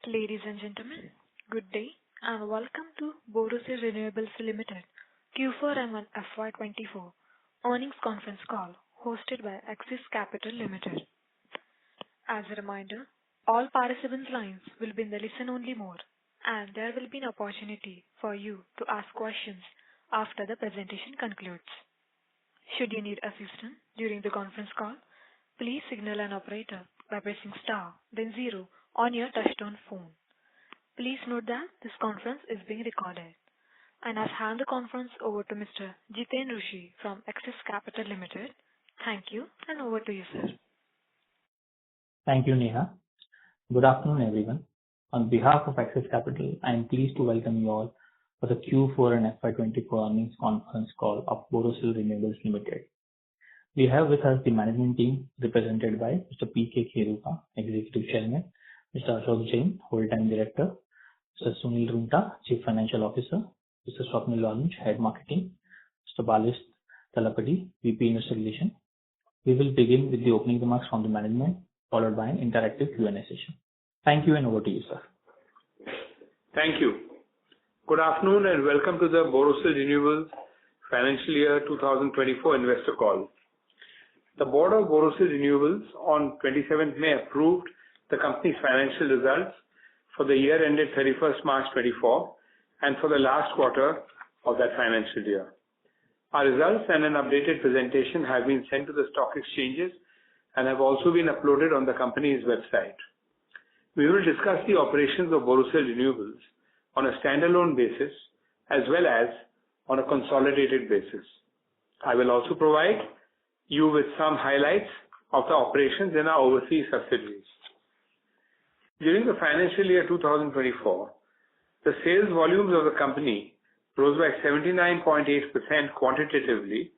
Ladies and gentlemen, good day and welcome to Borosil Renewables Limited Q4FY24 earnings conference call hosted by Axis Capital Limited. As a reminder, all participants' lines will be in the listen-only mode and there will be an opportunity for you to ask questions after the presentation concludes. Should you need assistance during the conference call, please signal an operator by pressing star, then 0 on your touchtone phone. Please note that this conference is being recorded. And I'll hand the conference over to Mr. Jiten Rushi from Axis Capital Limited. Thank you and over to you, sir. Thank you, Neha. Good afternoon, everyone. On behalf of Axis Capital, I am pleased to welcome you all for the Q4 and FY24 earnings conference call of Borosil Renewables Limited. We have with us the management team represented by Mr. P.K. Kheruka, Executive Chairman, Mr. Ashok Jain, Whole-Time Director, Mr. Sunil Roongta, Chief Financial Officer, Mr. Swapnil Walunj, Head Marketing, Mr. Balish Talapady, VP Investor Relations. We will begin with the opening remarks from the management, followed by an interactive Q&A session. Thank you and over to you, sir. Thank you. Good afternoon and welcome to the Borosil Renewables Financial Year 2024 investor call. The board of Borosil Renewables on 27th May approved the company's financial results for the year ended 31st March 24 and for the last quarter of that financial year. Our results and an updated presentation have been sent to the stock exchanges and have also been uploaded on the company's website. We will discuss the operations of Borosil Renewables on a standalone basis as well as on a consolidated basis. I will also provide you with some highlights of the operations in our overseas subsidiaries. During the financial year 2024, the sales volumes of the company rose by 79.8% quantitatively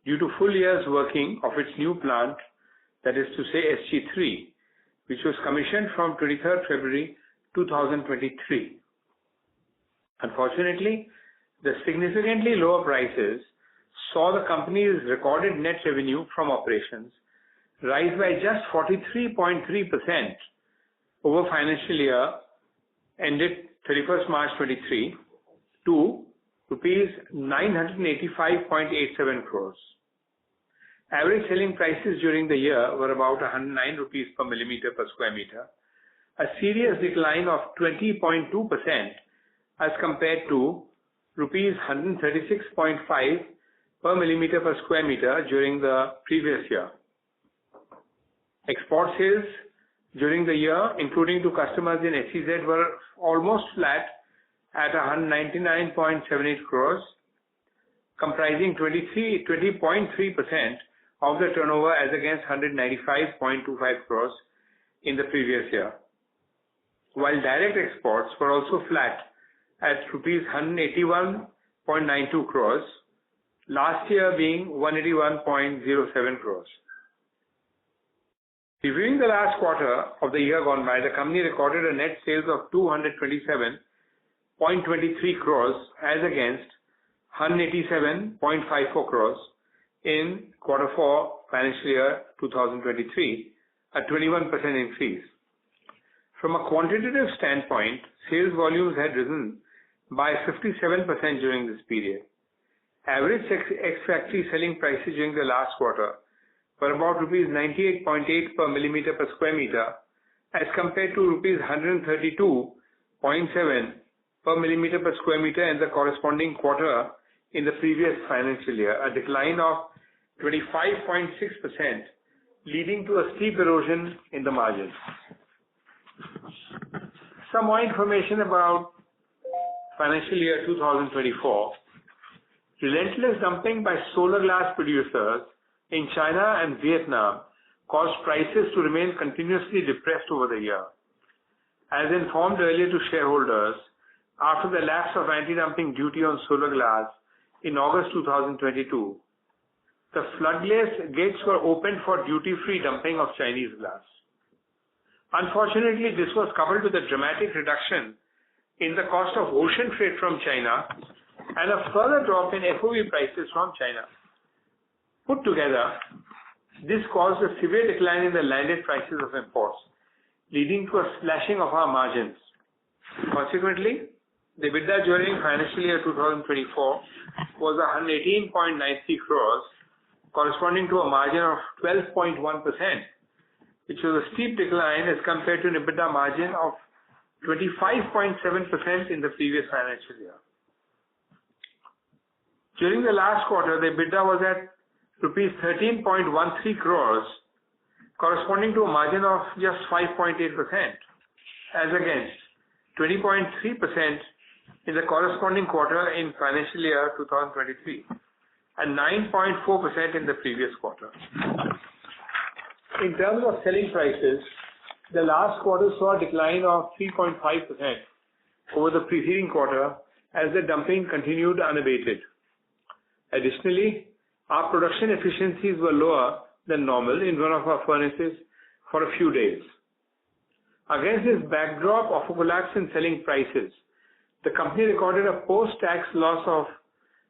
due to full year's working of its new plant, that is to say SG3, which was commissioned from 23rd February 2023. Unfortunately, the significantly lower prices saw the company's recorded net revenue from operations rise by just 43.3% over financial year ended 31st March 23 to rupees 985.87 crores. Average selling prices during the year were about 109 rupees per millimeter per square meter, a serious decline of 20.2% as compared to rupees 136.5 per millimeter per square meter during the previous year. Export sales during the year, including to customers in SEZ, were almost flat at 199.78 crores, comprising 20.3% of the turnover as against 195.25 crores in the previous year. While direct exports were also flat at rupees 181.92 crores, last year being 181.07 crores. Reviewing the last quarter of the year gone by, the company recorded a net sales of 227.23 crores as against 187.54 crores in Q4 financial year 2023, a 21% increase. From a quantitative standpoint, sales volumes had risen by 57% during this period. Average ex-factory selling prices during the last quarter were about rupees 98.8 per millimeter per square meter as compared to rupees 132.7 per millimeter per square meter in the corresponding quarter in the previous financial year, a decline of 25.6%, leading to a steep erosion in the margins. Some more information about financial year 2024. Relentless dumping by solar glass producers in China and Vietnam caused prices to remain continuously depressed over the year. As informed earlier to shareholders, after the lapse of anti-dumping duty on solar glass in August 2022, the floodgates were opened for duty-free dumping of Chinese glass. Unfortunately, this was coupled with a dramatic reduction in the cost of ocean freight from China and a further drop in FOB prices from China. Put together, this caused a severe decline in the landed prices of imports, leading to a slashing of our margins. Consequently, the EBITDA during financial year 2024 was 118.93 crores, corresponding to a margin of 12.1%, which was a steep decline as compared to an EBITDA margin of 25.7% in the previous financial year. During the last quarter, the EBITDA was at rupees 13.13 crores, corresponding to a margin of just 5.8%, as against 20.3% in the corresponding quarter in financial year 2023 and 9.4% in the previous quarter. In terms of selling prices, the last quarter saw a decline of 3.5% over the preceding quarter as the dumping continued unabated. Additionally, our production efficiencies were lower than normal in one of our furnaces for a few days. Against this backdrop of a collapse in selling prices, the company recorded a post-tax loss of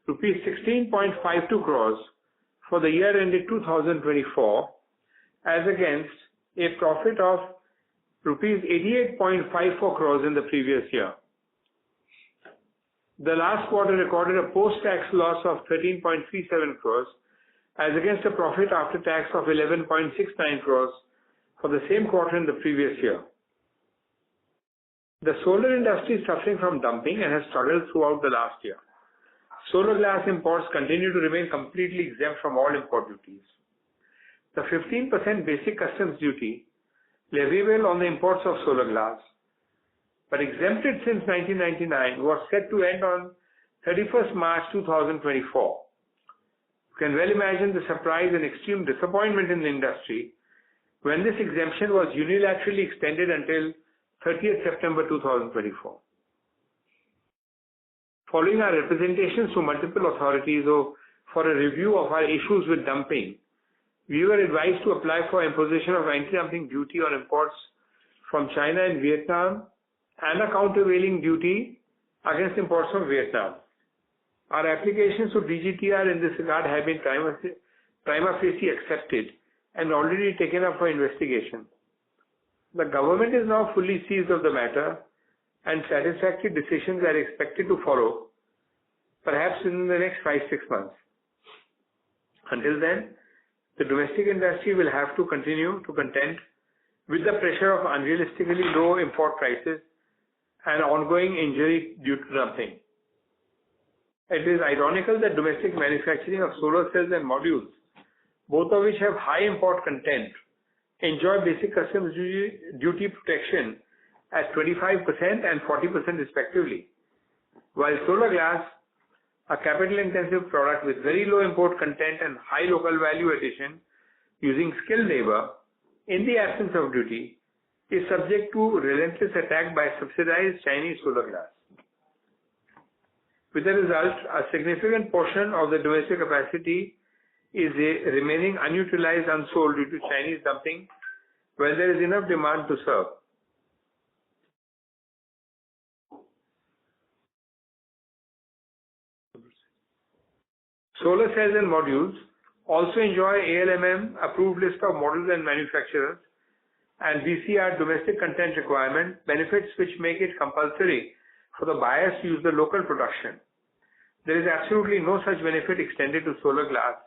rupees 16.52 crores for the year ended 2024, as against a profit of rupees 88.54 crores in the previous year. The last quarter recorded a post-tax loss of 13.37 crores, as against a profit after tax of 11.69 crores for the same quarter in the previous year. The solar industry is suffering from dumping and has struggled throughout the last year. Solar glass imports continue to remain completely exempt from all import duties. The 15% basic customs duty leviable on the imports of solar glass, but exempted since 1999, was set to end on 31st March 2024. You can well imagine the surprise and extreme disappointment in the industry when this exemption was unilaterally extended until 30th September 2024. Following our representations to multiple authorities for a review of our issues with dumping, we were advised to apply for imposition of anti-dumping duty on imports from China and Vietnam and a countervailing duty against imports from Vietnam. Our applications to DGTR in this regard have been prima facie accepted and already taken up for investigation. The government is now fully seized of the matter and satisfactory decisions are expected to follow, perhaps in the next 5-6 months. Until then, the domestic industry will have to continue to contend with the pressure of unrealistically low import prices and ongoing injury due to dumping. It is ironical that domestic manufacturing of solar cells and modules, both of which have high import content, enjoy basic customs duty protection at 25% and 40% respectively, while solar glass, a capital-intensive product with very low import content and high local value addition using skilled labor, in the absence of duty, is subject to relentless attack by subsidized Chinese solar glass. With the result, a significant portion of the domestic capacity is remaining unutilized, unsold due to Chinese dumping, where there is enough demand to serve. Solar cells and modules also enjoy ALMM approved list of models and manufacturers and VCR domestic content requirement benefits which make it compulsory for the buyers to use the local production. There is absolutely no such benefit extended to solar glass,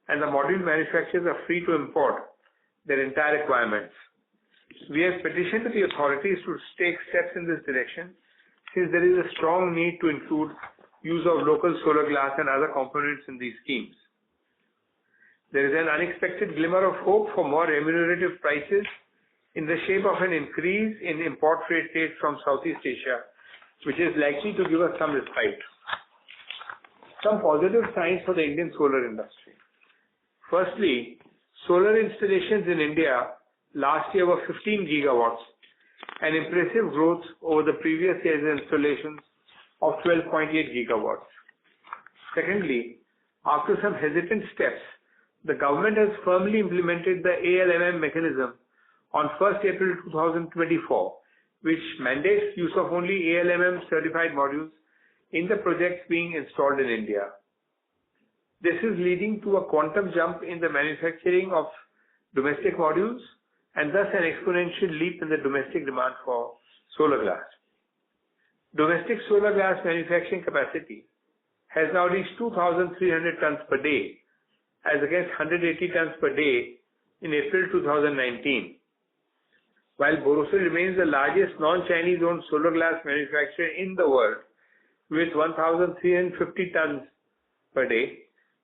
and the module manufacturers are free to import their entire requirements. We have petitioned the authorities to take steps in this direction, since there is a strong need to include use of local solar glass and other components in these schemes. There is an unexpected glimmer of hope for more remunerative prices in the shape of an increase in import freight rates from Southeast Asia, which is likely to give us some respite. Some positive signs for the Indian solar industry. Firstly, solar installations in India last year were 15 gigawatts, an impressive growth over the previous year's installations of 12.8 gigawatts. Secondly, after some hesitant steps, the government has firmly implemented the ALMM mechanism on 1st April 2024, which mandates use of only ALMM certified modules in the projects being installed in India. This is leading to a quantum jump in the manufacturing of domestic modules and thus an exponential leap in the domestic demand for solar glass. Domestic solar glass manufacturing capacity has now reached 2,300 tons per day, as against 180 tons per day in April 2019. While Borosil remains the largest non-Chinese owned solar glass manufacturer in the world with 1,350 tons per day,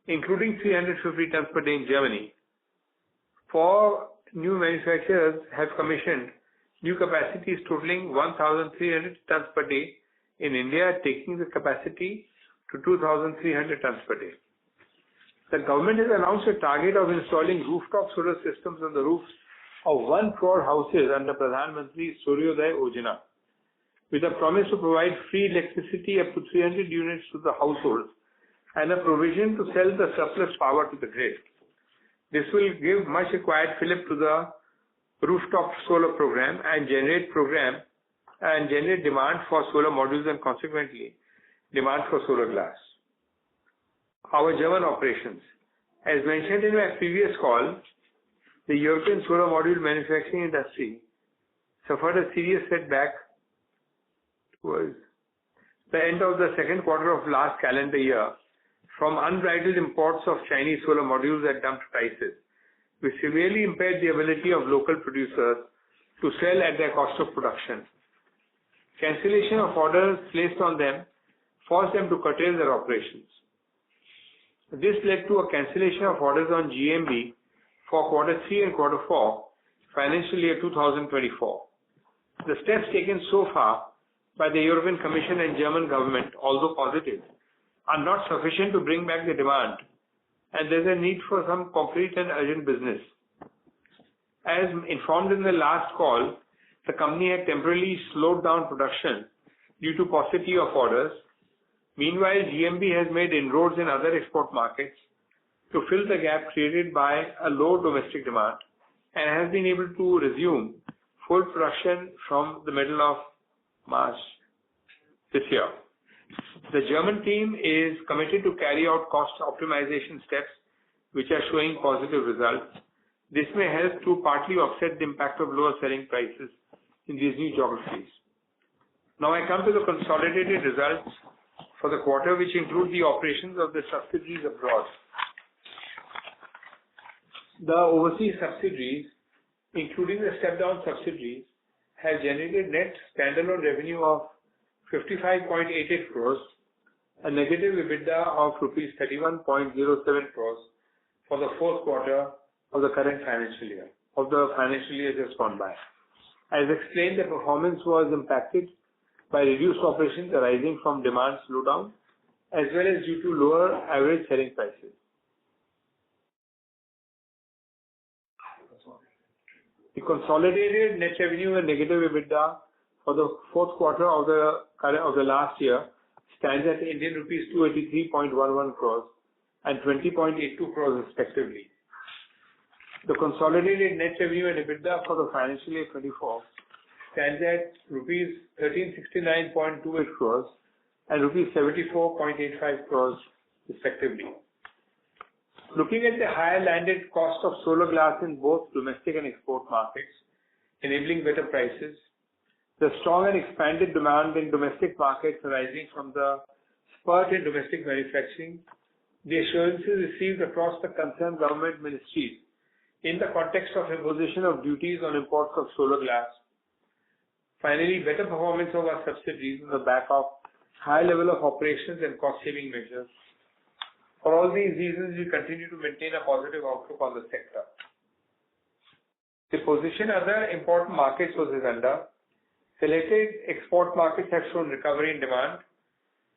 including 350 tons per day in Germany, 4 new manufacturers have commissioned new capacities totaling 1,300 tons per day in India, taking the capacity to 2,300 tons per day. The government has announced a target of installing rooftop solar systems on the roofs of 1 crore houses under Pradhan Mantri Suryodaya Yojana, with a promise to provide free electricity up to 300 units to the households and a provision to sell the surplus power to the grid. This will give much required fillip to the rooftop solar program and generate demand for solar modules and consequently demand for solar glass. Our German operations. As mentioned in my previous call, the European solar module manufacturing industry suffered a serious setback towards the end of the second quarter of last calendar year from unbridled imports of Chinese solar modules at dumped prices, which severely impaired the ability of local producers to sell at their cost of production. Cancellation of orders placed on them forced them to curtail their operations. This led to a cancellation of orders on GMB for quarter 3 and quarter 4, financial year 2024. The steps taken so far by the European Commission and German government, although positive, are not sufficient to bring back the demand, and there's a need for some concrete and urgent business. As informed in the last call, the company had temporarily slowed down production due to paucity of orders. Meanwhile, GMB has made inroads in other export markets to fill the gap created by a low domestic demand and has been able to resume full production from the middle of March this year. The German team is committed to carry out cost optimization steps which are showing positive results. This may help to partly offset the impact of lower selling prices in these new geographies. Now I come to the consolidated results for the quarter, which include the operations of the subsidiaries abroad. The overseas subsidiaries, including the step-down subsidiaries, have generated net standalone revenue of 55.88 crores, a negative EBITDA of rupees 31.07 crores for the fourth quarter of the current financial year, just gone by. As explained, the performance was impacted by reduced operations arising from demand slowdown as well as due to lower average selling prices. The consolidated net revenue and negative EBITDA for the fourth quarter of the last year stands at Indian rupees 283.11 crores and 20.82 crores respectively. The consolidated net revenue and EBITDA for the financial year 24 stands at rupees 1369.28 crores and rupees 74.85 crores respectively. Looking at the higher landed cost of solar glass in both domestic and export markets, enabling better prices, the strong and expanded demand in domestic markets arising from the spurt in domestic manufacturing, the assurances received across the concerned government ministries in the context of imposition of duties on imports of solar glass. Finally, better performance of our subsidiaries on the back of high level of operations and cost-saving measures. For all these reasons, we continue to maintain a positive outlook on the sector. The position other important markets was as under. Selected export markets have shown recovery in demand.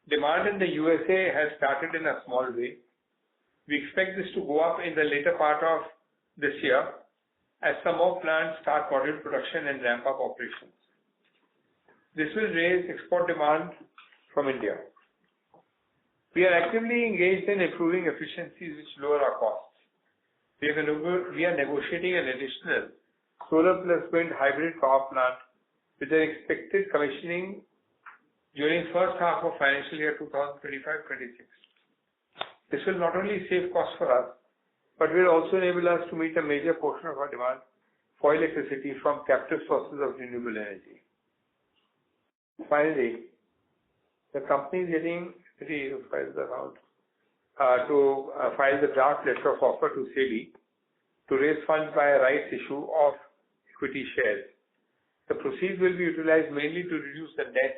Demand in the USA has started in a small way. We expect this to go up in the later part of this year as some more plants start module production and ramp up operations. This will raise export demand from India. We are actively engaged in improving efficiencies which lower our costs. We are negotiating an additional solar plus wind hybrid power plant with an expected commissioning during first half of financial year 2025-26. This will not only save costs for us, but will also enable us to meet a major portion of our demand for electricity from captive sources of renewable energy. Finally, the company is getting ready to file the draft letter of offer to SEBI to raise funds by a rights issue of equity shares. The proceeds will be utilized mainly to reduce the debt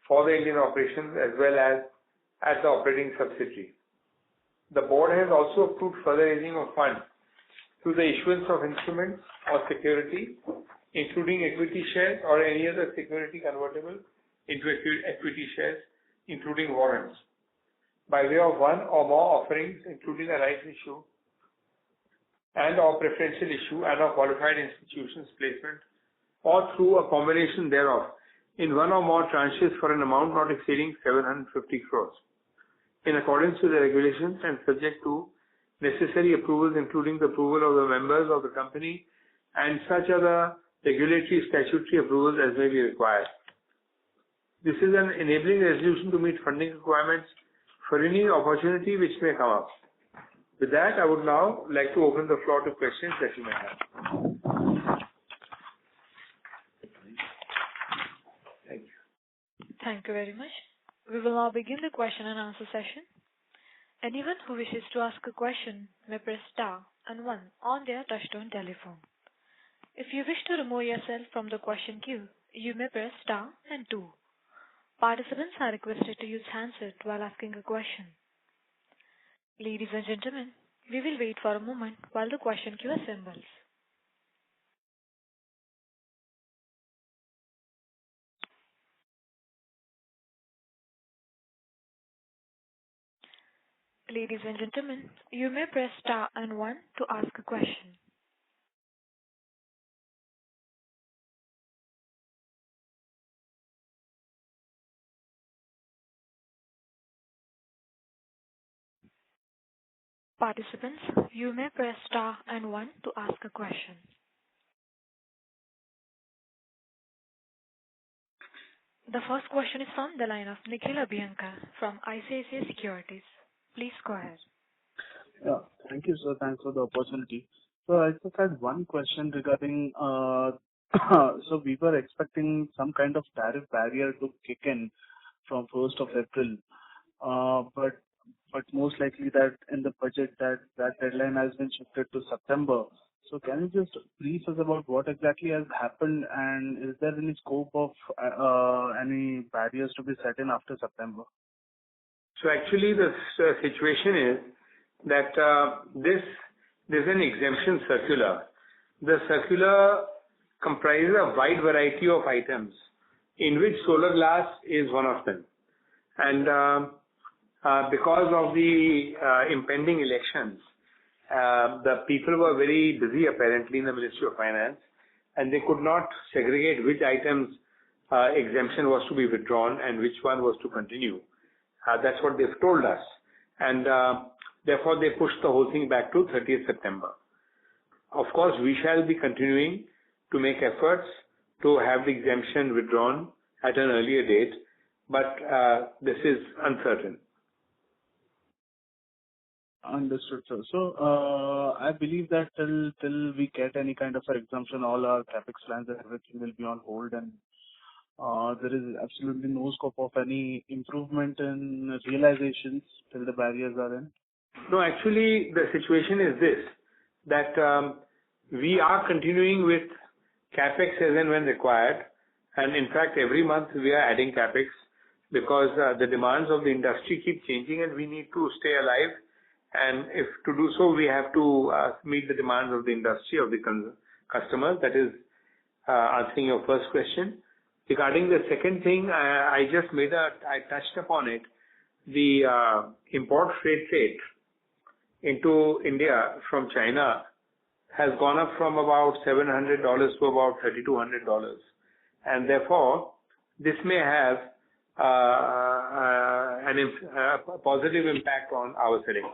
for the Indian operations as well as at the operating subsidiary. The board has also approved further raising of funds through the issuance of instruments or security, including equity shares or any other security convertible into equity shares, including warrants, by way of one or more offerings, including a rights issue and or preferential issue and or qualified institutions placement, or through a combination thereof in one or more tranches for an amount not exceeding 750 crores. In accordance with the regulations and subject to necessary approvals, including the approval of the members of the company and such other regulatory statutory approvals as may be required. This is an enabling resolution to meet funding requirements for any opportunity which may come up. With that, I would now like to open the floor to questions that you may have. Thank you. Thank you very much. We will now begin the question and answer session. Anyone who wishes to ask a question may press star and one on their touchtone telephone. If you wish to remove yourself from the question queue, you may press star and two. Participants are requested to use handset while asking a question. Ladies and gentlemen, we will wait for a moment while the question queue assembles. Ladies and gentlemen, you may press star and one to ask a question. Participants, you may press star and one to ask a question. The first question is from the line of Nikhil Abhyankar from ICICI Securities. Please go ahead. Yeah, thank you, sir. Thanks for the opportunity. So I just had one question regarding, so we were expecting some kind of tariff barrier to kick in from 1st of April, but most likely that in the budget that deadline has been shifted to September. So can you just brief us about what exactly has happened, and is there any scope of any barriers to be set in after September? So actually the situation is that there's an exemption circular. The circular comprises a wide variety of items in which solar glass is one of them. And because of the impending elections, the people were very busy apparently in the Ministry of Finance, and they could not segregate which items exemption was to be withdrawn and which one was to continue. That's what they've told us. And therefore, they pushed the whole thing back to 30th September. Of course, we shall be continuing to make efforts to have the exemption withdrawn at an earlier date, but this is uncertain. Understood, sir. So I believe that till we get any kind of an exemption, all our capex plans and everything will be on hold, and there is absolutely no scope of any improvement in realizations till the barriers are in. No, actually, the situation is this, that we are continuing with capex as and when required, and in fact, every month we are adding capex because the demands of the industry keep changing, and we need to stay alive. And if to do so, we have to meet the demands of the industry, of the customers. That is answering your first question. Regarding the second thing, I touched upon it. The import freight rate into India from China has gone up from about $700 to about $3,200. And therefore, this may have a positive impact on our selling.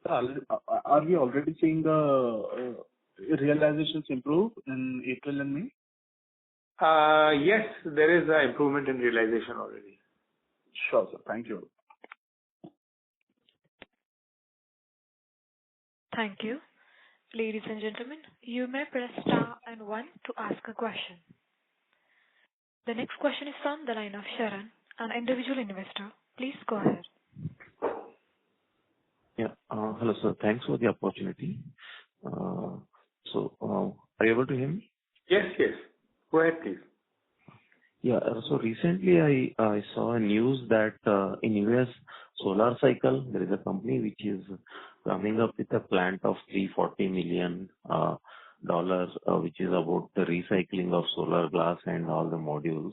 Are we already seeing the realizations improve in April and May? Yes, there is an improvement in realization already. Sure, sir. Thank you. Thank you. Ladies and gentlemen, you may press star and one to ask a question. The next question is from the line of Sharan, an individual investor. Please go ahead. Yeah. Hello, sir. Thanks for the opportunity. Are you able to hear me? Yes, yes. Go ahead, please. Yeah. So recently I saw a news that in US Solar Cycle, there is a company which is coming up with a plant of $340 million, which is about the recycling of solar glass and all the modules.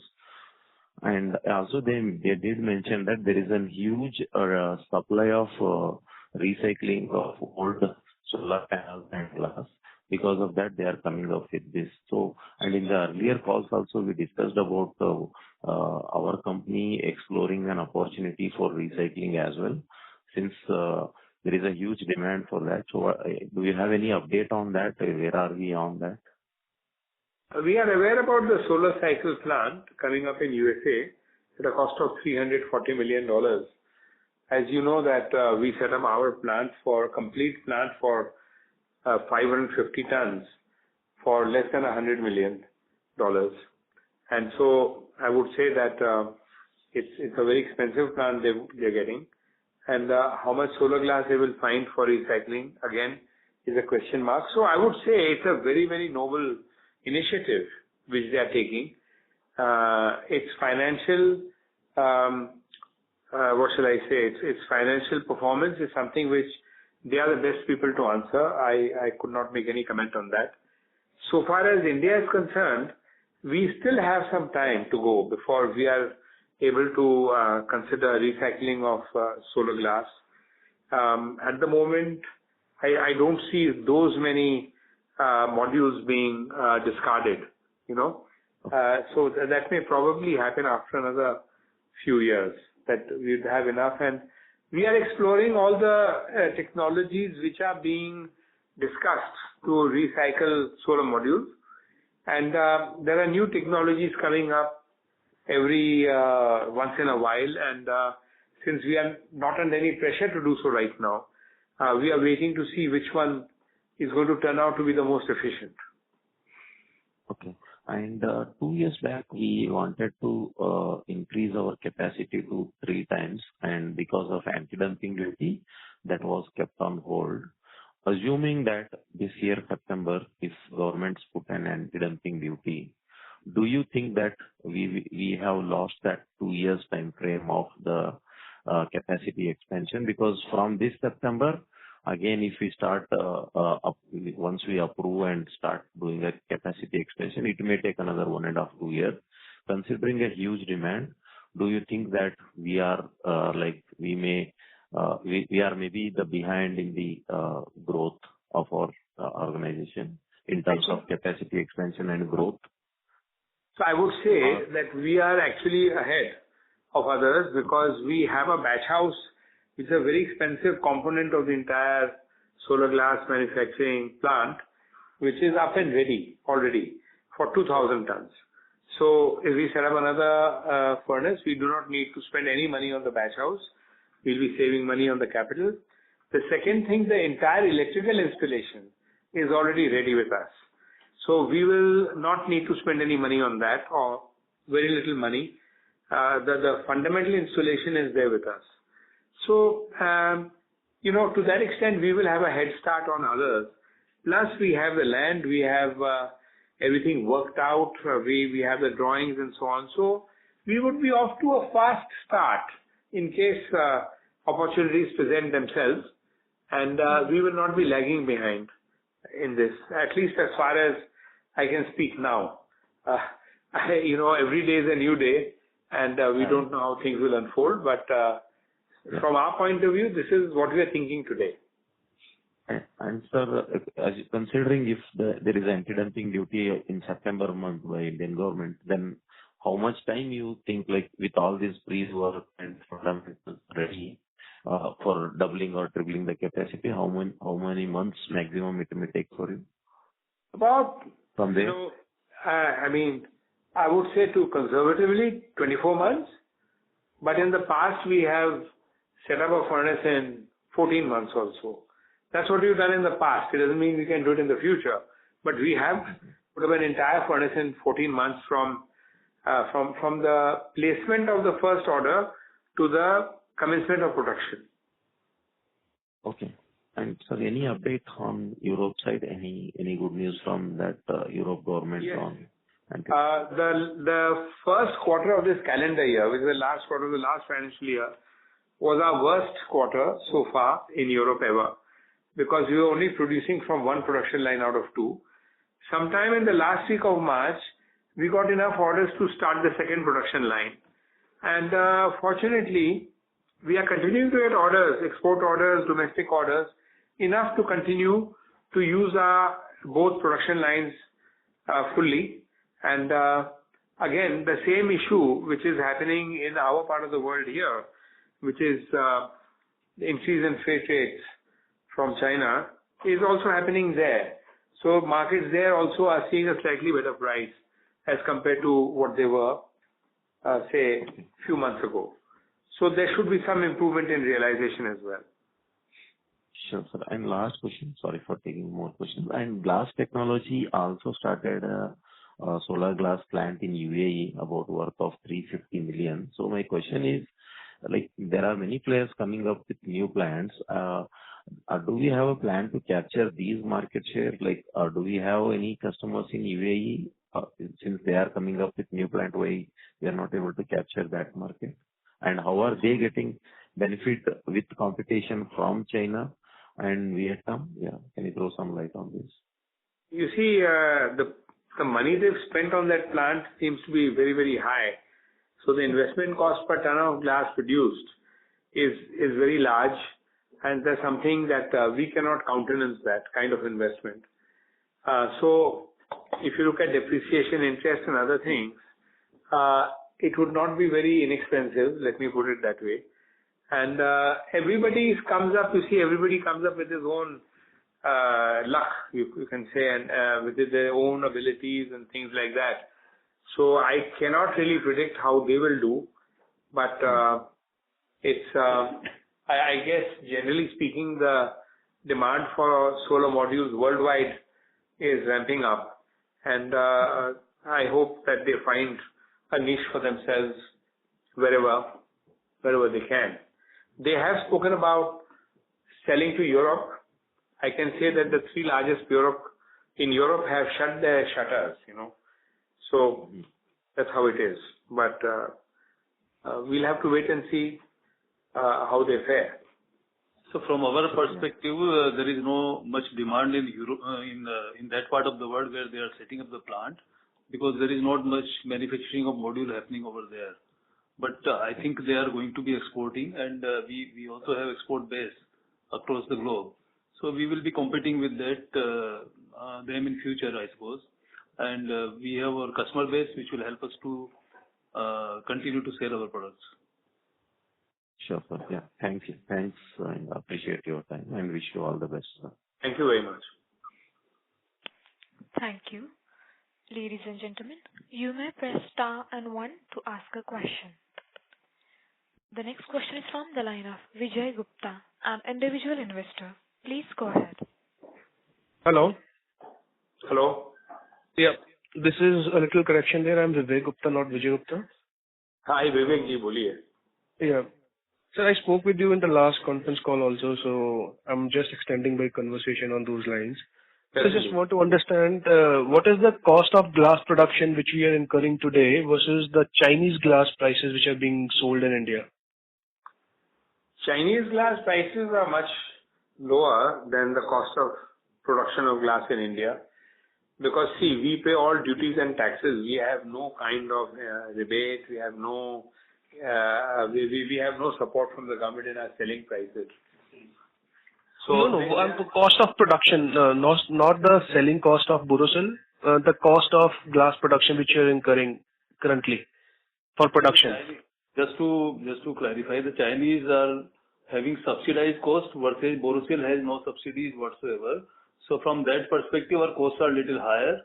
And also they did mention that there is a huge supply of recycling of old solar panels and glass. Because of that, they are coming up with this. So, and in the earlier calls also, we discussed about our company exploring an opportunity for recycling as well, since there is a huge demand for that. So, do you have any update on that? Where are we on that? We are aware about the solar cycle plant coming up in USA at a cost of $340 million. As you know that we set up our complete plant for 550 tons for less than $100 million. And so I would say that it's a very expensive plant they're getting. And how much solar glass they will find for recycling, again, is a question mark. So I would say it's a very, very noble initiative which they are taking. Its financial, what shall I say, its financial performance is something which they are the best people to answer. I could not make any comment on that. So far as India is concerned, we still have some time to go before we are able to consider recycling of solar glass. At the moment, I don't see those many modules being discarded, So that may probably happen after another few years, that we'd have enough. And we are exploring all the technologies which are being discussed to recycle solar modules. And there are new technologies coming up every once in a while. And since we are not under any pressure to do so right now, we are waiting to see which one is going to turn out to be the most efficient. Okay. And 2 years back, we wanted to increase our capacity to 3 times, and because of anti-dumping duty, that was kept on hold. Assuming that this year, September, if governments put an anti-dumping duty, do you think that we have lost that 2 years time frame of the capacity expansion? Because from this September, again, if we start, once we approve and start doing a capacity expansion, it may take another 1.5 to 2 years. Considering a huge demand, do you think that we are we are maybe the behind in the growth of our organization in terms of capacity expansion and growth? So I would say that we are actually ahead of others because we have a batch house. It's a very expensive component of the entire solar glass manufacturing plant, which is up and ready already for 2,000 tons. So if we set up another furnace, we do not need to spend any money on the batch house. We'll be saving money on the capital. The second thing, the entire electrical installation is already ready with us. So we will not need to spend any money on that, or very little money. The fundamental installation is there with us. So, to that extent, we will have a head start on others. Plus, we have the land, we have everything worked out, we have the drawings and so on. So, we would be off to a fast start in case opportunities present themselves, and we will not be lagging behind in this, at least as far as I can speak now. Every day is a new day, and we don't know how things will unfold, but from our point of view, this is what we are thinking today. And sir, considering if there is anti-dumping duty in September month by Indian government, then how much time you think, like with all this pre-work and fundamentals ready for doubling or tripling the capacity, how many months maximum it may take for you? About, from there? I would say to conservatively 24 months, but in the past we have set up a furnace in 14 months also. That's what we've done in the past. It doesn't mean we can do it in the future. But we have put up an entire furnace in 14 months from the placement of the first order to the commencement of production. Okay. And sir, any update on Europe side? Any good news from that Europe government Yes. on? The first quarter of this calendar year, which is the last quarter of the last financial year, was our worst quarter so far in Europe ever, because we were only producing from one production line out of two. Sometime in the last week of March, we got enough orders to start the second production line. And fortunately, we are continuing to get orders, export orders, domestic orders, enough to continue to use our both production lines fully. And again, the same issue which is happening in our part of the world here, which is the increase in freight rates from China, is also happening there. So markets there also are seeing a slightly better price as compared to what they were, say, a few months ago. So there should be some improvement in realization as well. Sure, sir. And last question, sorry for taking more questions. And Glass Technology also started a solar glass plant in UAE about worth of 350 million. So my question is, like, there are many players coming up with new plants. Do we have a plan to capture these market share? Like, do we have any customers in UAE? Since they are coming up with new plant, why we are not able to capture that market? And how are they getting benefit with competition from China and Vietnam? Yeah, can you throw some light on this? You see, the money they've spent on that plant seems to be very, very high. So the investment cost per ton of glass produced is very large, and there's something that we cannot countenance that kind of investment. So if you look at depreciation, interest and other things, it would not be very inexpensive, let me put it that way. And everybody comes up with his own luck, you can say, and with their own abilities and things like that. So I cannot really predict how they will do, but it's I guess generally speaking, the demand for solar modules worldwide is ramping up, and I hope that they find a niche for themselves wherever they can. They have spoken about selling to Europe. I can say that the three largest in Europe have shut their shutters, So that's how it is. But we'll have to wait and see how they fare. So from our perspective, there is no much demand in Europe, in that part of the world where they are setting up the plant, because there is not much manufacturing of module happening over there. But I think they are going to be exporting, and we also have export base across the globe. So we will be competing with them in future, I suppose. And we have our customer base, which will help us to continue to sell our products. Sure, sir. Yeah. Thank you. Thanks, and appreciate your time, and wish you all the best, sir. Thank you very much. Thank you. Ladies and gentlemen, you may press star and 1 to ask a question. The next question is from the line of Vijay Gupta, an individual investor. Please go ahead. Hello. Hello. Yeah, this is a little correction there. I'm Vivek Gupta, not Vijay Gupta. Hi, Vivek ji, boliye. Yeah. Sir, I spoke with you in the last conference call also, so I'm just extending my conversation on those lines. So I just want to understand what is the cost of glass production which we are incurring today versus the Chinese glass prices which are being sold in India? Chinese glass prices are much lower than the cost of production of glass in India. Because see, we pay all duties and taxes. We have no kind of rebate. We have no we have no support from the government in our selling prices. So no, the cost of production, not the selling cost of Borosil, the cost of glass production which you are incurring currently for production. Just to clarify, the Chinese are having subsidized cost versus Borosil has no subsidies whatsoever. So from that perspective, our costs are a little higher.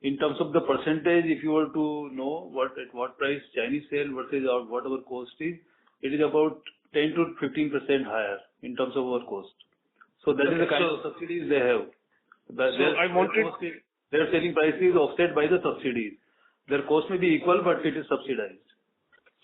In terms of the percentage, if you were to know at what price Chinese sell versus what our cost is, it is about 10 to 15% higher in terms of our cost. So that is the kind So of subsidies they have. I wanted. Their selling price is offset by the subsidies. Their cost may be equal, but it is subsidized.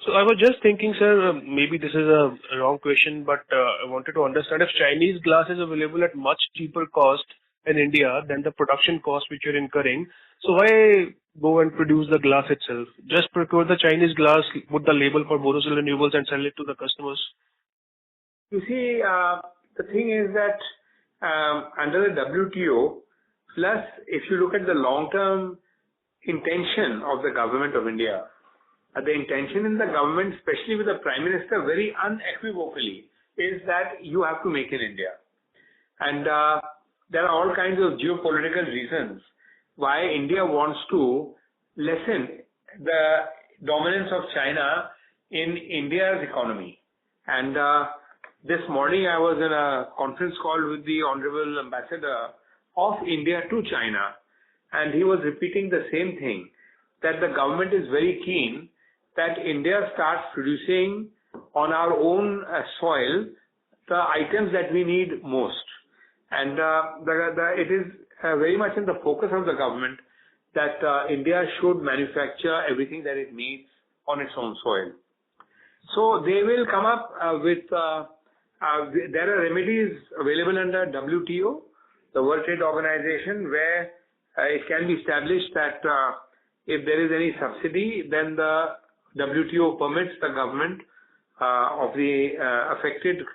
So I was just thinking, sir, maybe this is a wrong question, but I wanted to understand if Chinese glass is available at much cheaper cost in India than the production cost which you're incurring. So why go and produce the glass itself? Just procure the Chinese glass, put the label for Borosil Renewables and sell it to the customers. You see, the thing is that under the WTO, plus if you look at the long-term intention of the government of India, the intention in the government, especially with the Prime Minister, very unequivocally, is that you have to make in India. And there are all kinds of geopolitical reasons why India wants to lessen the dominance of China in India's economy. And this morning I was in a conference call with the Honorable Ambassador of India to China, and he was repeating the same thing, that the government is very keen that India starts producing on our own soil the items that we need most. And it is very much in the focus of the government that India should manufacture everything that it needs on its own soil. So they will come up with, there are remedies available under WTO, the World Trade Organization, where it can be established that if there is any subsidy, then the WTO permits the government of the affected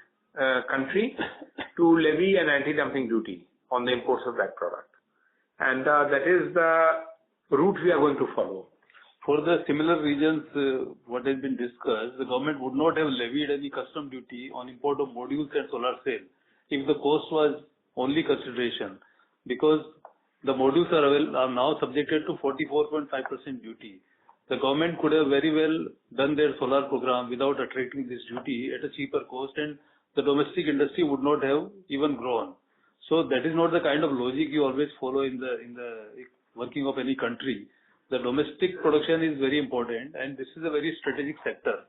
country to levy an anti-dumping duty on the imports of that product. And that is the route we are going to follow. For the similar regions, what has been discussed, the government would not have levied any custom duty on import of modules and solar cell if the cost was only consideration, because the modules are now subjected to 44.5% duty. The government could have very well done their solar program without attracting this duty at a cheaper cost, and the domestic industry would not have even grown. So that is not the kind of logic you always follow in the working of any country. The domestic production is very important, and this is a very strategic sector,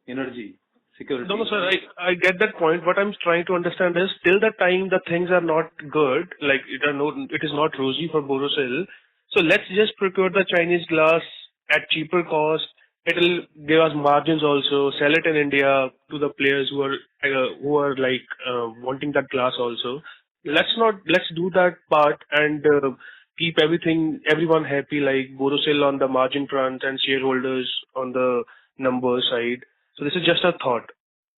energy, security. No, sir, I get that point. What I'm trying to understand is, till the time the things are not good, like it is not rosy for Borosil, so let's just procure the Chinese glass at cheaper cost. It'll give us margins also, sell it in India to the players who are wanting that glass also. Let's do that part and keep everyone happy, like Borosil on the margin front and shareholders on the numbers side. So this is just a thought.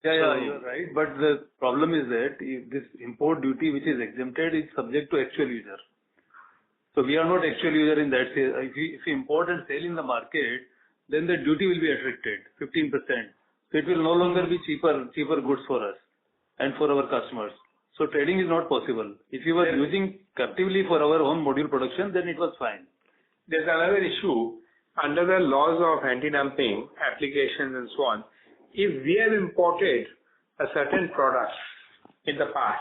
Yeah, you're right. But the problem is that if this import duty which is exempted is subject to actual user. So we are not actual user in that case. If you import and sell in the market, then the duty will be attracted, 15%. So it will no longer be cheaper goods for us and for our customers. So trading is not possible. If you were using captively for our own module production, then it was fine. There's another issue. Under the laws of anti-dumping applications and so on, if we have imported a certain product in the past,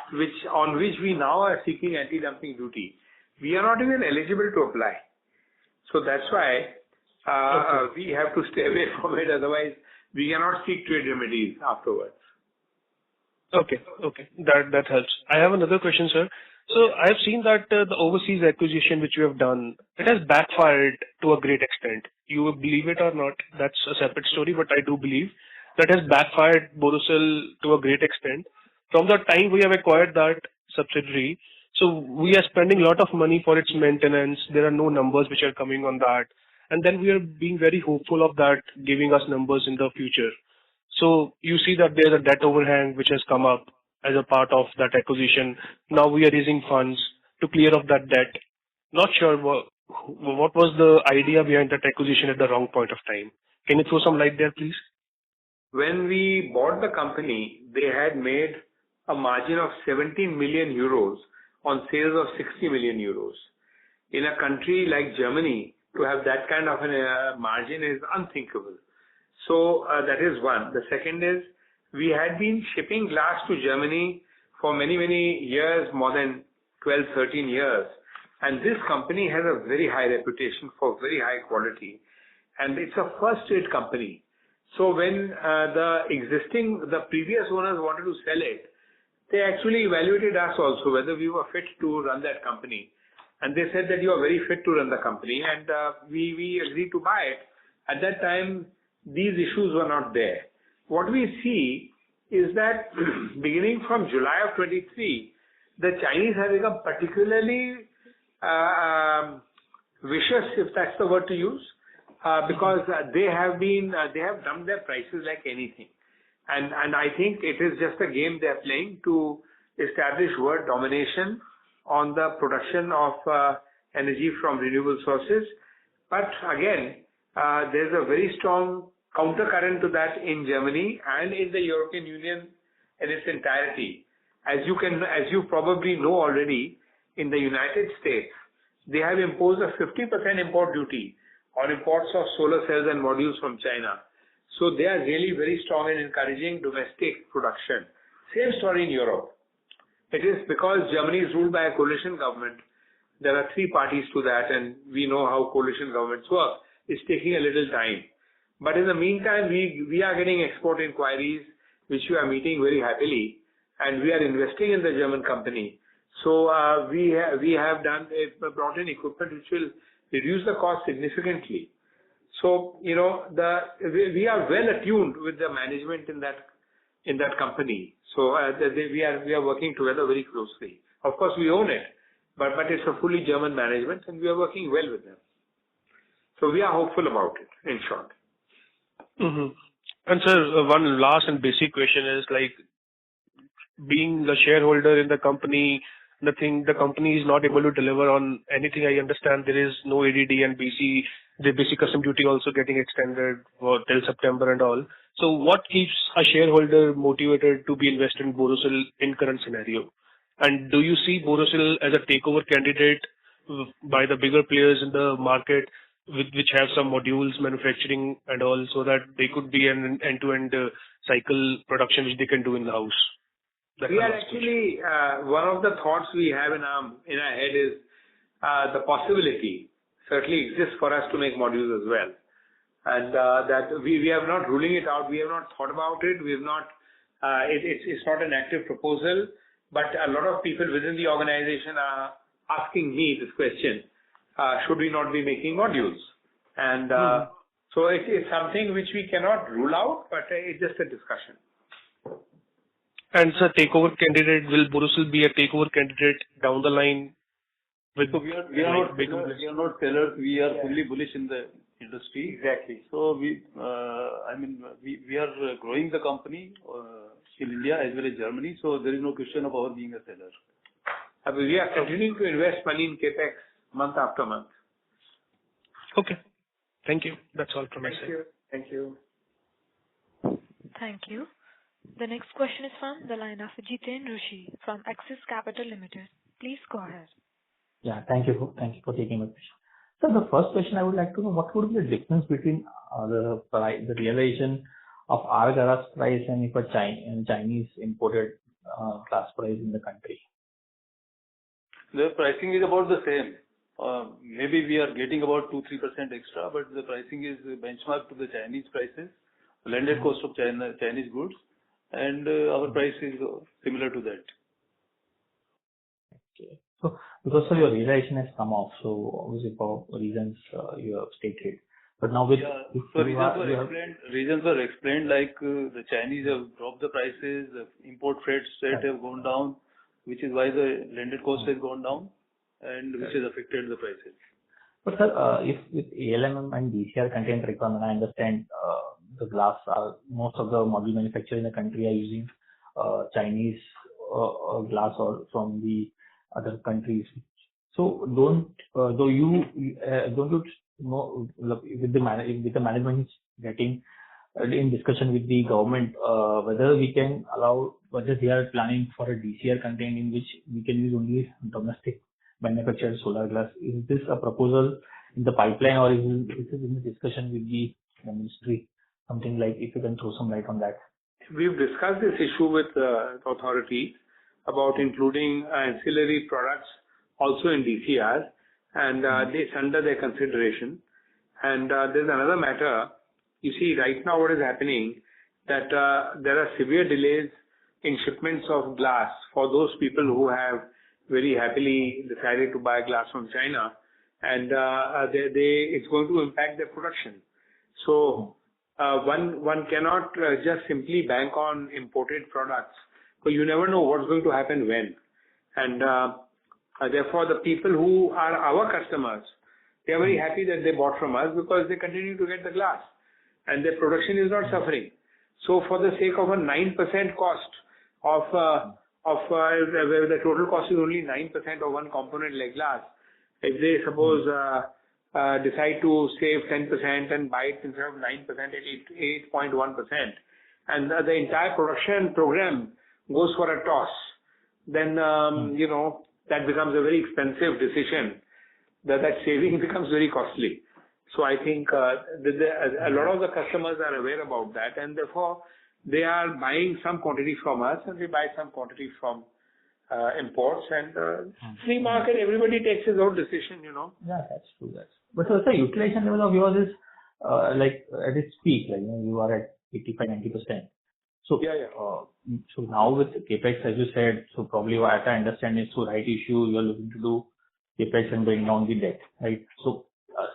on which we now are seeking anti-dumping duty, we are not even eligible to apply. So that's why we have to stay away from it. Otherwise, we cannot seek trade remedies afterwards. Okay. That helps. I have another question, sir. So I have seen that the overseas acquisition which you have done, it has backfired to a great extent. You will believe it or not, that's a separate story, but I do believe that has backfired Borosil to a great extent. From the time we have acquired that subsidiary, so we are spending a lot of money for its maintenance. There are no numbers which are coming on that. And then we are being very hopeful of that giving us numbers in the future. So you see that there's a debt overhang which has come up as a part of that acquisition. Now we are raising funds to clear off that debt. Not sure what was the idea behind that acquisition at the wrong point of time. Can you throw some light there, please? When we bought the company, they had made a margin of 17 million euros on sales of 60 million euros. In a country like Germany, to have that kind of a margin is unthinkable. So that is one. The second is, we had been shipping glass to Germany for many, many years, more than 12, 13 years. And this company has a very high reputation for very high quality. And it's a first-rate company. So when the previous owners wanted to sell it, they actually evaluated us also, whether we were fit to run that company. And they said that you are very fit to run the company, and we agreed to buy it. At that time, these issues were not there. What we see is that beginning from July of 23, the Chinese have become particularly vicious, if that's the word to use, because they have dumped their prices like anything. And I think it is just a game they're playing to establish world domination on the production of energy from renewable sources. But again, there's a very strong countercurrent to that in Germany and in the European Union in its entirety. As you probably know already, in the United States, they have imposed a 50% import duty on imports of solar cells and modules from China. So they are really very strong in encouraging domestic production. Same story in Europe. It is because Germany is ruled by a coalition government. There are three parties to that, and we know how coalition governments work. It's taking a little time. But in the meantime, we are getting export inquiries, which we are meeting very happily, and we are investing in the German company. So we have brought in equipment which will reduce the cost significantly. So we are well attuned with the management in that company. So we are working together very closely. Of course, we own it, but it's a fully German management, and we are working well with them. So we are hopeful about it, in short. Mm-hmm. And sir, one last and basic question is like, being the shareholder in the company, the company is not able to deliver on anything. I understand there is no ADD and the basic custom duty also getting extended till September and all. So what keeps a shareholder motivated to be invested in Borosil in current scenario? And do you see Borosil as a takeover candidate by the bigger players in the market, which have some modules manufacturing and all, so that they could be an end-to-end cycle production which they can do in the house? We are actually, one of the thoughts we have in our head is the possibility certainly exists for us to make modules as well. And that we are not ruling it out. We have not thought about it. We have not, it's not an active proposal, but a lot of people within the organization are asking me this question, should we not be making modules? And so it's something which we cannot rule out, but it's just a discussion. And sir, takeover candidate, will Borosil be a takeover candidate down the line? So we are not sellers. We are fully bullish in the industry. Exactly. So we are growing the company in India as well as Germany. So there is no question of our being a seller. We are continuing to invest money in capex month after month. Okay. Thank you. That's all from my side. Thank you. Thank you. The next question is from the line of Jiten Rushi from Axis Capital Limited. Please go ahead. Yeah, thank you for taking my question. So the first question I would like to know, what would be the difference between the realization of our glass price and if a Chinese imported glass price in the country? The pricing is about the same. Maybe we are getting about 2-3% extra, but the pricing is benchmarked to the Chinese prices, blended cost of Chinese goods, and our price is similar to that. Okay. So because your realization has come off, so obviously for reasons you have stated. But now with reasons were explained, like the Chinese have dropped the prices, the import freight have gone down, which is why the landed cost has gone down, and which has affected the prices. But sir, if with ALMM and DCR content requirement, I understand the glass, most of the module manufacturers in the country are using Chinese glass or from the other countries. So don't you know, with the management getting in discussion with the government whether we can allow, whether they are planning for a DCR content in which we can use only domestic manufactured solar glass. Is this a proposal in the pipeline, or is it in the discussion with the ministry? Something like, if you can throw some light on that. We've discussed this issue with the authorities about including ancillary products also in DCR, and it's under their consideration. And there's another matter. You see, right now what is happening, that there are severe delays in shipments of glass for those people who have very happily decided to buy glass from China, and it's going to impact their production. So one cannot just simply bank on imported products, because you never know what's going to happen when. And therefore, the people who are our customers, they are very happy that they bought from us because they continue to get the glass, and their production is not suffering. So for the sake of a 9% cost where the total cost is only 9% of one component like glass, if they suppose decide to save 10% and buy it instead of 9% at 8.1%, and the entire production program goes for a toss, then that becomes a very expensive decision. That saving becomes very costly. So I think a lot of the customers are aware about that, and therefore they are buying some quantities from us, and we buy some quantities from imports. And free market, everybody takes his own decision, Yeah, that's true. But so the utilization level of yours is like at its peak, like you are at 85-90%. So so now with the capex, as you said, so probably what I understand is so right issue you are looking to do capex and bring down the debt, right? So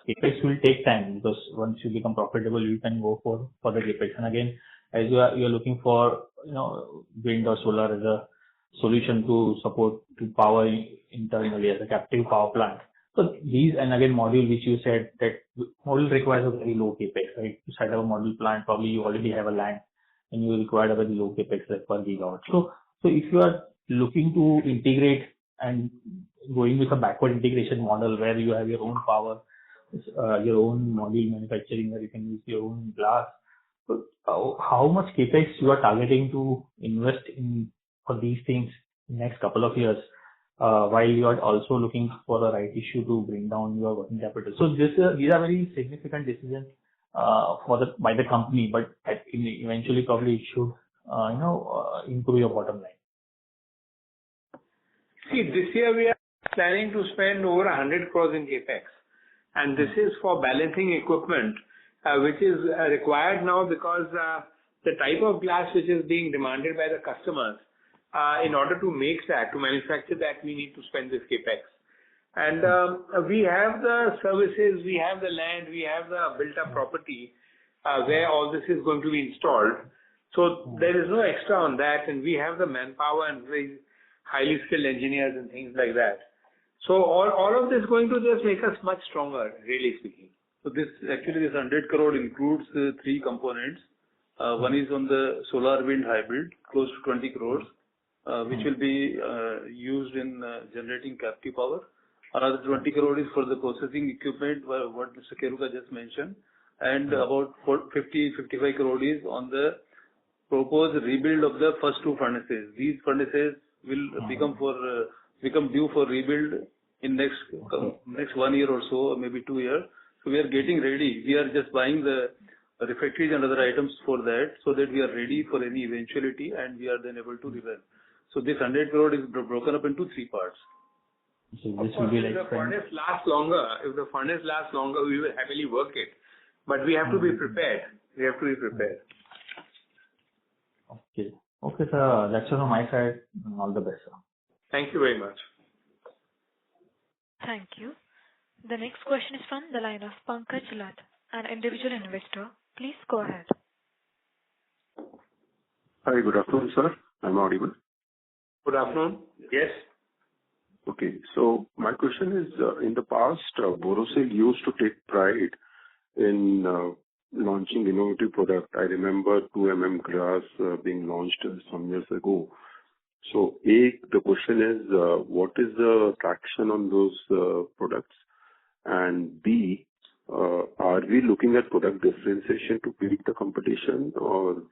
capex will take time, because once you become profitable, you can go for the capex. And again, as you are looking for wind or solar as a solution to support to power internally as a captive power plant. So these, and again module, which you said that module requires a very low capex, right? To set up a module plant, probably you already have a land and you require a very low capex like per gigawatt. So if you are looking to integrate and going with a backward integration model where you have your own power, your own module manufacturing, where you can use your own glass, so how much capex you are targeting to invest in for these things in next couple of years, while you are also looking for the right issue to bring down your working capital? So these are very significant decisions by the company, but eventually probably it should improve your bottom line. See, this year we are planning to spend over 100 crores in capex, and this is for balancing equipment, which is required now because the type of glass which is being demanded by the customers, in order to make that, to manufacture that, we need to spend this capex. And we have the services, we have the land, we have the built-up property where all this is going to be installed. So there is no extra on that, and we have the manpower and very highly skilled engineers and things like that. So all of this is going to just make us much stronger, really speaking. So this 100 crore includes three components. One is on the solar wind hybrid, close to 20 crores, which will be used in generating captive power. Another 20 crore is for the processing equipment, what Mr. Keruka just mentioned, and about 55 crore is on the proposed rebuild of the first two furnaces. These furnaces will become due for rebuild in next 1 year or so, or maybe 2 years. So we are getting ready. We are just buying the refractories and other items for that, so that we are ready for any eventuality, and we are then able to rebuild. So this 100 crore is broken up into three parts. So this will be like if the furnace lasts longer, we will happily work it. But we have to be prepared. Okay. Okay, sir. That's all on my side. All the best, sir. Thank you very much. Thank you. The next question is from the line of Pankaj Lat, an individual investor. Please go ahead. Hi, good afternoon, sir. I'm audible. Good afternoon. Yes. Okay, so my question is, in the past, Borosil used to take pride in launching innovative product. I remember 2mm glass being launched some years ago. So A, the question is, what is the traction on those products? And B, are we looking at product differentiation to beat the competition, or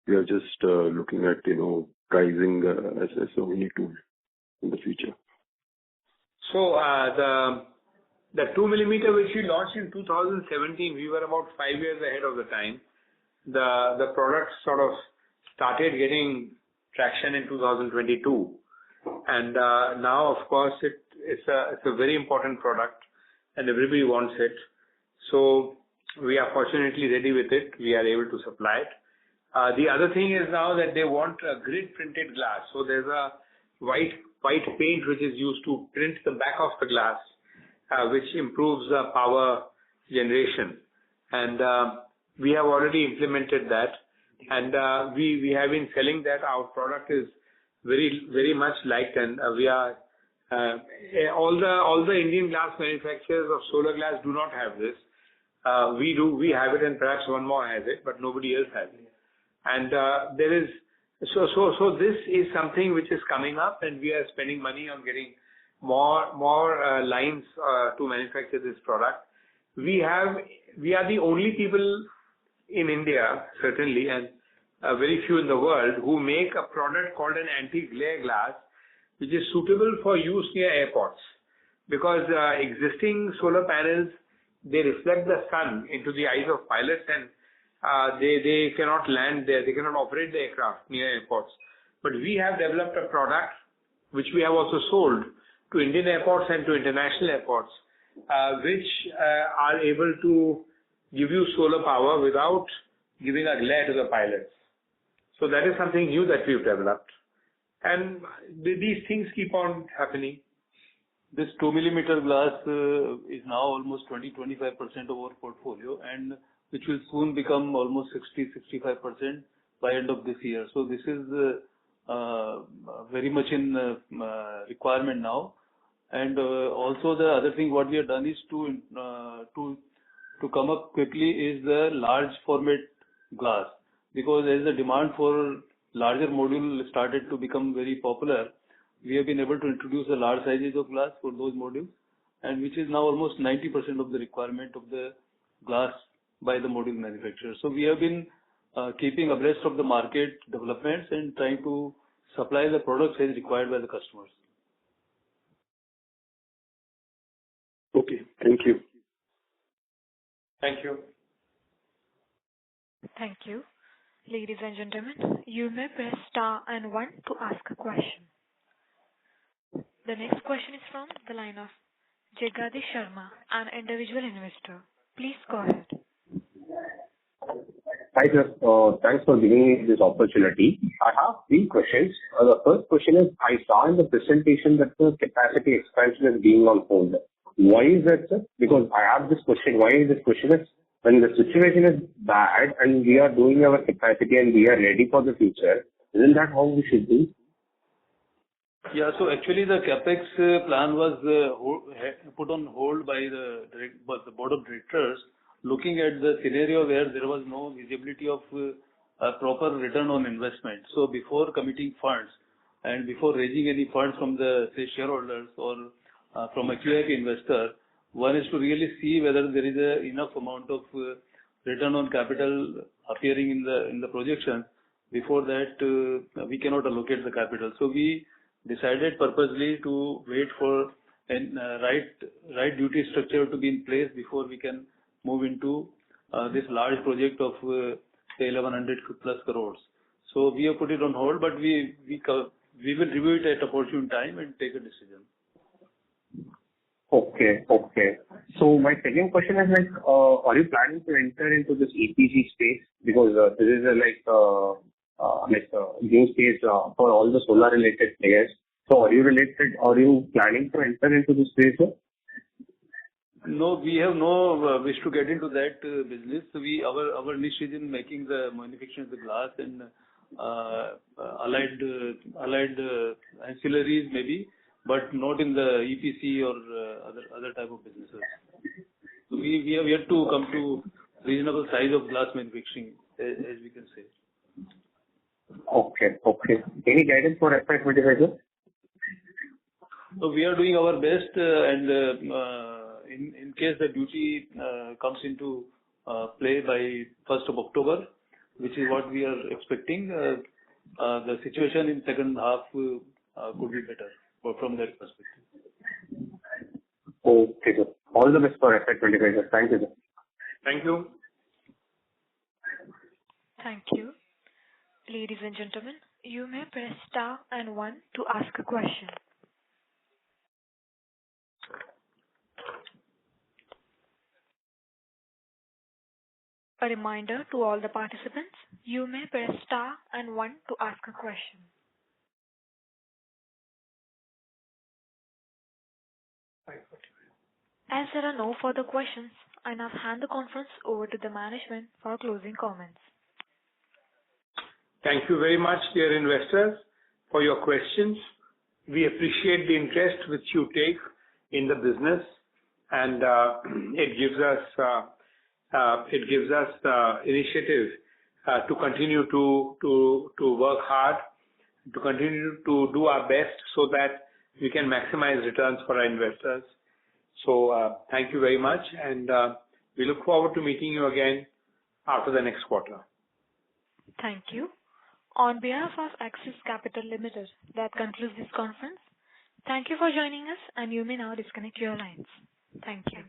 we are just looking at, pricing as a only tool in the future? So the 2mm which we launched in 2017, we were about 5 years ahead of the time. The product sort of started getting traction in 2022, and now of course it's a very important product and everybody wants it. So we are fortunately ready with it. We are able to supply it. The other thing is now that they want a grid printed glass. So there's a white paint which is used to print the back of the glass, which improves the power generation. And we have already implemented that. And we have been selling that. Our product is very much liked, and we are all the Indian glass manufacturers of solar glass do not have this. We do. We have it, and perhaps one more has it, but nobody else has it. And there is so this is something which is coming up, and we are spending money on getting more lines to manufacture this product. We are the only people in India, certainly, and very few in the world, who make a product called an anti-glare glass, which is suitable for use near airports. Because existing solar panels, they reflect the sun into the eyes of pilots, and they cannot land there, they cannot operate the aircraft near airports. But we have developed a product which we have also sold to Indian airports and to international airports, which are able to give you solar power without giving a glare to the pilots. So that is something new that we've developed. And these things keep on happening. This 2 millimeter glass is now almost 20-25% of our portfolio, and which will soon become almost 60-65% by end of this year. So this is very much in requirement now. And also the other thing what we have done is to come up quickly is the large format glass, because as the demand for larger module started to become very popular, we have been able to introduce the large sizes of glass for those modules, and which is now almost 90% of the requirement of the glass by the module manufacturer. So we have been keeping abreast of the market developments and trying to supply the products as required by the customers. Okay, thank you. Thank you. Thank you. Ladies and gentlemen, you may press star and 1 to ask a question. The next question is from the line of Jagadish Sharma, an individual investor. Please go ahead. Hi sir, thanks for giving me this opportunity. I have 3 questions. The first question is, I saw in the presentation that the capacity expansion is being on hold. Why is that, sir? Because I have this question. Why is this question? Is when the situation is bad and we are doing our capacity and we are ready for the future, isn't that how we should do? Yeah, so actually the capex plan was put on hold by the board of directors, looking at the scenario where there was no visibility of a proper return on investment. So before committing funds and before raising any funds from the shareholders or from a QIP investor, one is to really see whether there is enough amount of return on capital appearing in the projection. Before that, we cannot allocate the capital. So we decided purposely to wait for a right duty structure to be in place before we can move into this large project of say 1100 plus crores. So we have put it on hold, but we will review it at opportune time and take a decision. Okay. So my second question is like, are you planning to enter into this EPC space? Because this is new space for all the solar related players. So are you planning to enter into this space, sir? No, we have no wish to get into that business. Our niche is in making the manufacturing of the glass and allied ancillaries maybe, but not in the EPC or other type of businesses. So we have yet to come to reasonable size of glass manufacturing, as we can say. Okay. Any guidance for FY25, sir? So we are doing our best, and in case the duty comes into play by 1st of October, which is what we are expecting, the situation in second half could be better from that perspective. Okay, sir. All the best for FY25, sir. Thank you, sir. Thank you. Thank you. Ladies and gentlemen, you may press star and 1 to ask a question. A reminder to all the participants, you may press star and 1 to ask a question. As there are no further questions, I now hand the conference over to the management for closing comments. Thank you very much, dear investors, for your questions. We appreciate the interest which you take in the business, and it gives us initiative to continue to work hard, to continue to do our best so that we can maximize returns for our investors. So thank you very much, and we look forward to meeting you again after the next quarter. Thank you. On behalf of Axis Capital Limited, that concludes this conference. Thank you for joining us, and you may now disconnect your lines. Thank you.